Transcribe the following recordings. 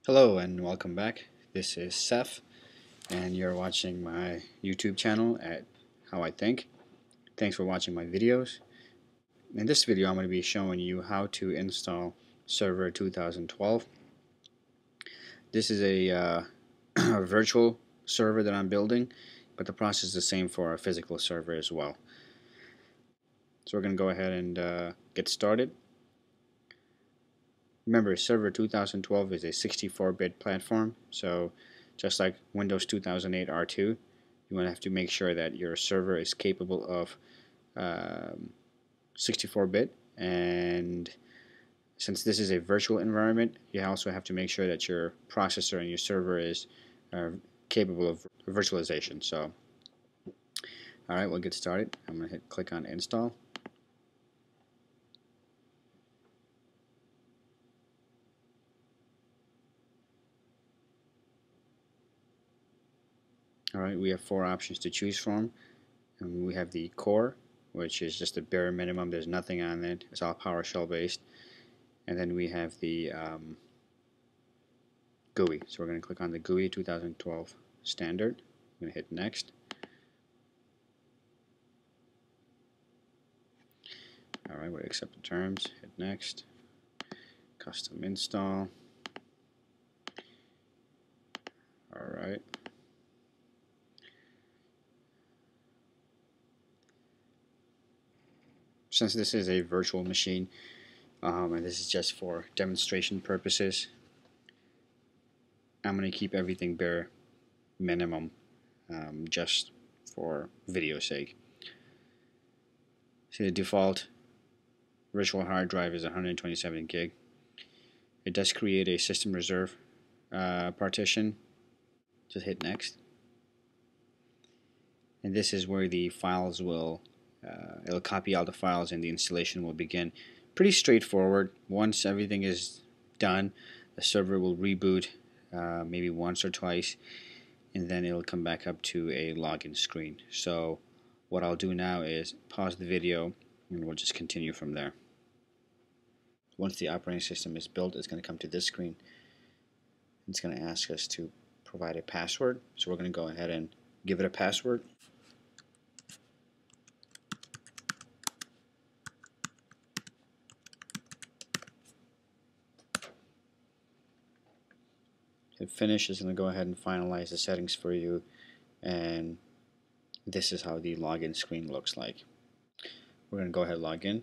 Hello and welcome back. This is Seth, and you're watching my YouTube channel at How I Think. Thanks for watching my videos. In this video I'm going to be showing you how to install Server 2012. This is a a virtual server that I'm building, but the process is the same for a physical server as well. So we're going to go ahead and get started. Remember, Server 2012 is a 64-bit platform, so just like Windows 2008 R2, you want to have to make sure that your server is capable of 64-bit, and since this is a virtual environment, you also have to make sure that your processor and your server is capable of virtualization. So, alright, we'll get started. I'm going to click on install. Alright, we have four options to choose from. And we have the core, which is just a bare minimum. There's nothing on it. It's all PowerShell based. And then we have the GUI. So we're going to click on the GUI 2012 standard. I'm going to hit next. Alright, we accept the terms. Hit next. Custom install. Alright. Since this is a virtual machine, and this is just for demonstration purposes, I'm going to keep everything bare minimum, just for video sake. See, the default virtual hard drive is 127 gig. It does create a system reserve partition. Just hit next, and this is where the files will it'll copy all the files and the installation will begin. Pretty straightforward. Once everything is done, the server will reboot maybe once or twice, and then it'll come back up to a login screen. So what I'll do now is pause the video and we'll just continue from there. Once the operating system is built, it's going to come to this screen. It's going to ask us to provide a password, so we're going to go ahead and give it a password. Hit finish. Is going to go ahead and finalize the settings for you, and this is how the login screen looks like. We're going to go ahead and log in.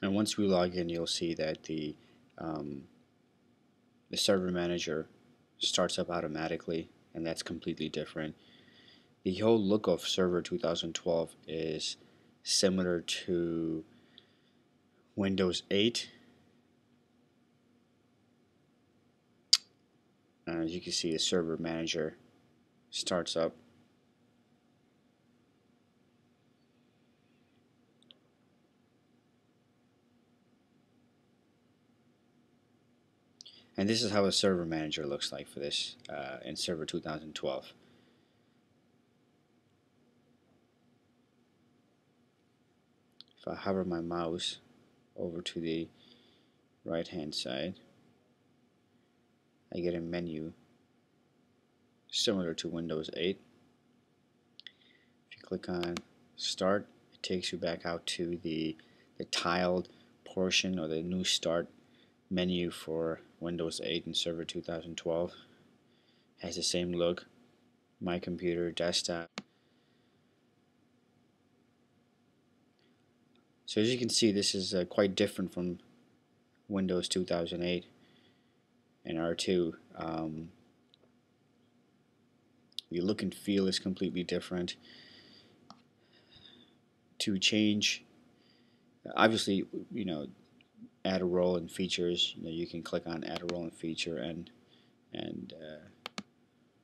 And once we log in, you'll see that the server manager starts up automatically, and that's completely different. The whole look of Server 2012 is similar to Windows 8. As you can see, the server manager starts up. And this is how a server manager looks like for this in Server 2012. If I hover my mouse over to the right hand side, I get a menu similar to Windows 8. If you click on Start, it takes you back out to the tiled portion, or the new Start menu for Windows 8 and Server 2012. Has the same look. My computer, desktop. So as you can see, this is quite different from Windows 2008 and R2. The look and feel is completely different. To change, obviously, add a role and features. You can click on add a role and feature, and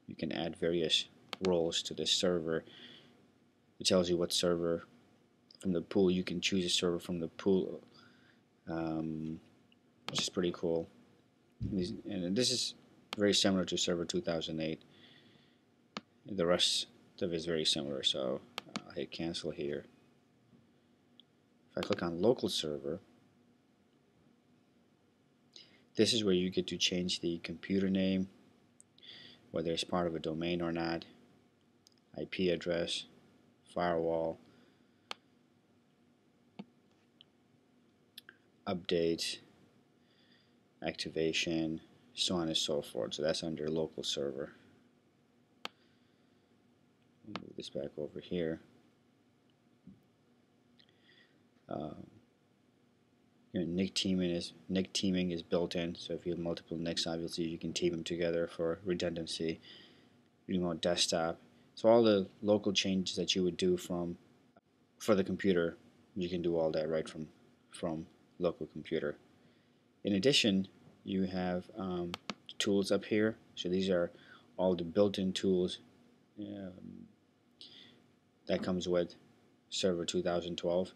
you can add various roles to this server. It tells you what server from the pool. You can choose a server from the pool, which is pretty cool. And this is very similar to Server 2008. The rest of it is very similar, so I'll hit cancel here. If I click on local server, this is where you get to change the computer name, whether it's part of a domain or not, IP address, firewall, update, activation, so on and so forth. So that's under local server. Move this back over here. NIC teaming is built in, so if you have multiple NICs, obviously you can team them together for redundancy. Remote desktop. So all the local changes that you would do for the computer, you can do all that right from local computer. In addition, you have tools up here. So these are all the built-in tools that comes with Server 2012.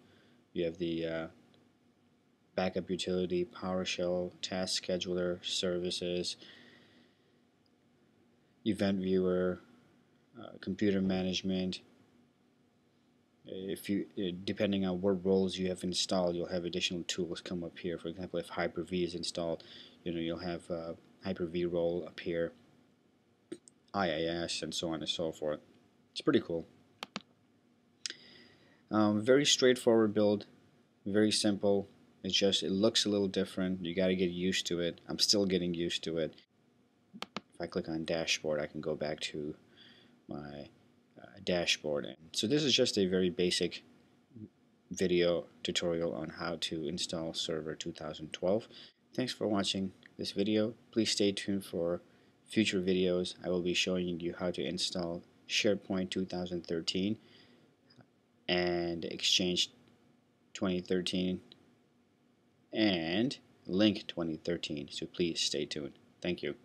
You have the backup utility, PowerShell, task scheduler, services, event viewer, computer management. If you, depending on what roles you have installed, you'll have additional tools come up here. For example, if Hyper-V is installed, you'll have Hyper-V role up here, IIS, and so on and so forth. It's pretty cool. Very straightforward build, very simple. It's just, it looks a little different. You got to get used to it. I'm still getting used to it. If I click on dashboard, I can go back to my dashboard. So this is just a very basic video tutorial on how to install Server 2012. Thanks for watching this video. Please stay tuned for future videos. I will be showing you how to install SharePoint 2013 and Exchange 2013 and Link 2013. So please stay tuned. Thank you.